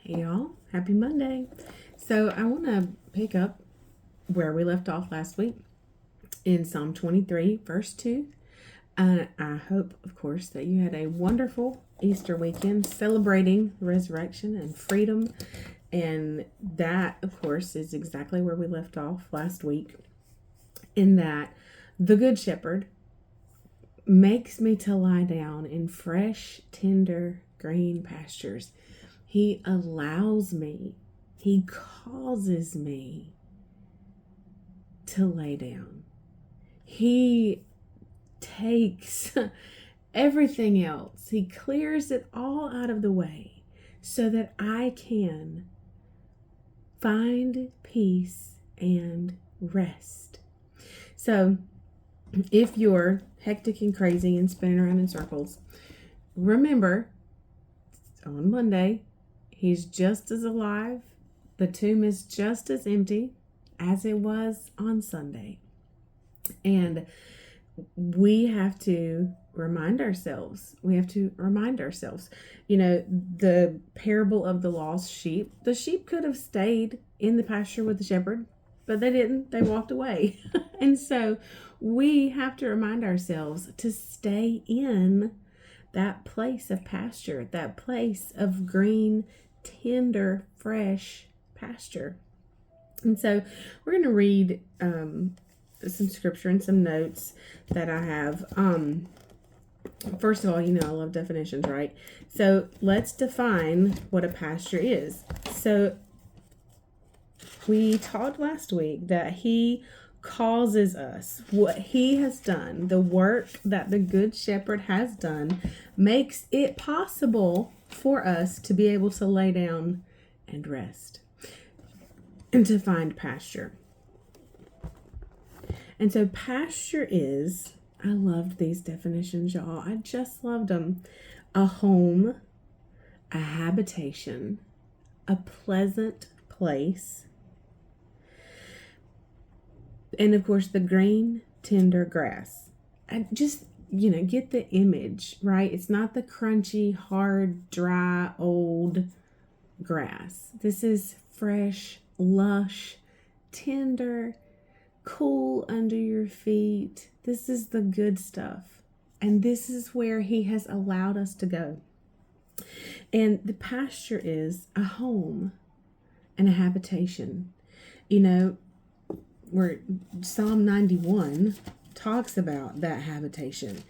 Hey y'all, happy Monday. So I want to pick up where we left off last week in Psalm 23, verse 2. And I hope, of course, that you had a wonderful Easter weekend celebrating resurrection and freedom. And that, of course, is exactly where we left off last week, in that the Good Shepherd makes me to lie down in fresh, tender, green pastures. He allows me, he causes me to lay down. He takes everything else, he clears it all out of the way so that I can find peace and rest. So, if you're hectic and crazy and spinning around in circles, remember on Monday, he's just as alive. The tomb is just as empty as it was on Sunday. And we have to remind ourselves. You know, the parable of the lost sheep. The sheep could have stayed in the pasture with the shepherd, but they didn't. They walked away. And so we have to remind ourselves to stay in that place of pasture, that place of green, tender, fresh pasture. And so we're going to read some scripture and some notes that I have. First of all, you know I love definitions, right? So let's define what a pasture is. So we talked last week that he causes us. What he has done, the work that the Good Shepherd has done, makes it possible for us to be able to lay down and rest and to find pasture. And so pasture is, I loved these definitions, y'all. I just loved them. A home, a habitation, a pleasant place, and of course the green, tender grass. And just, get the image, right? It's not the crunchy, hard, dry, old grass. This is fresh, lush, tender, cool under your feet. This is the good stuff. And this is where he has allowed us to go. And the pasture is a home and a habitation. Where Psalm 91 talks about that habitation.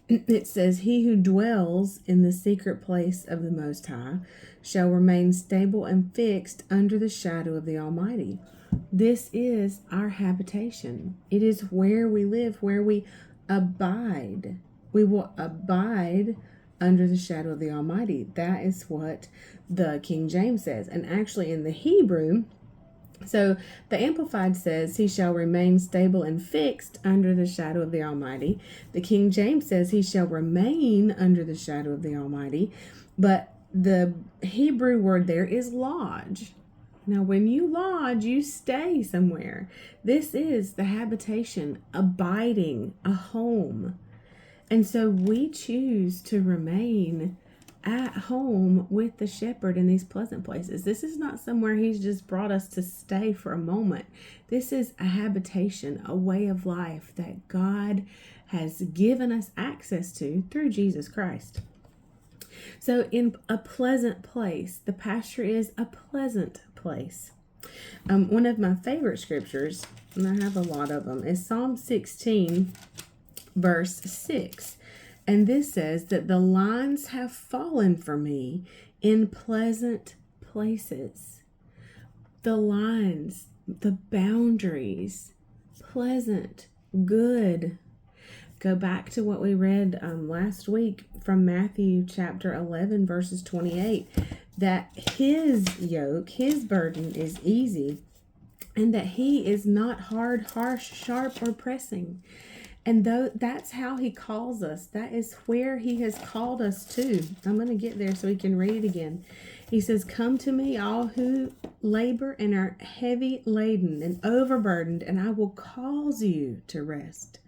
It says, "He who dwells in the secret place of the Most High shall remain stable and fixed under the shadow of the Almighty." This is our habitation. It is where we live, where we abide. We will abide under the shadow of the Almighty. That is what the King James says. And actually in the Hebrew, so the Amplified says, "He shall remain stable and fixed under the shadow of the Almighty." The King James says, "He shall remain under the shadow of the Almighty." But the Hebrew word there is lodge. Now, when you lodge, you stay somewhere. This is the habitation, abiding, a home. And so we choose to remain at home with the shepherd in these pleasant places. This is not somewhere he's just brought us to stay for a moment. This is a habitation, a way of life that God has given us access to through Jesus Christ. So in a pleasant place, the pasture is a pleasant place. One of my favorite scriptures, and I have a lot of them, is Psalm 16, verse 6. And this says that the lines have fallen for me in pleasant places. The lines, the boundaries, pleasant, good. Go back to what we read last week from Matthew chapter 11, verses 28, that his yoke, his burden is easy, and that he is not hard, harsh, sharp, or pressing. And that's how he calls us. That is where he has called us to. I'm going to get there so we can read it again. He says, "Come to me, all who labor and are heavy laden and overburdened, and I will cause you to rest.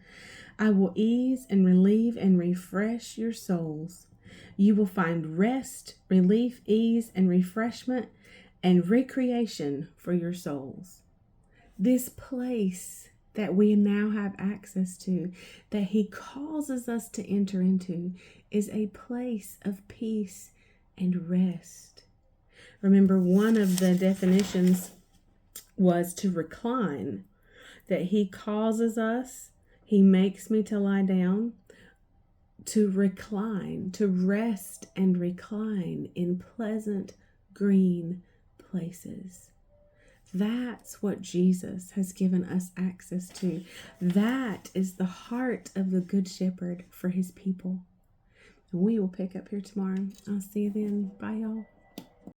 I will ease and relieve and refresh your souls. You will find rest, relief, ease, and refreshment and recreation for your souls. This place that we now have access to, that He causes us to enter into, is a place of peace and rest. Remember, one of the definitions was to recline, that He causes us, He makes me to lie down, to recline, to rest and recline in pleasant green places. That's what Jesus has given us access to. That is the heart of the Good Shepherd for His people. And we will pick up here tomorrow. I'll see you then. Bye, y'all.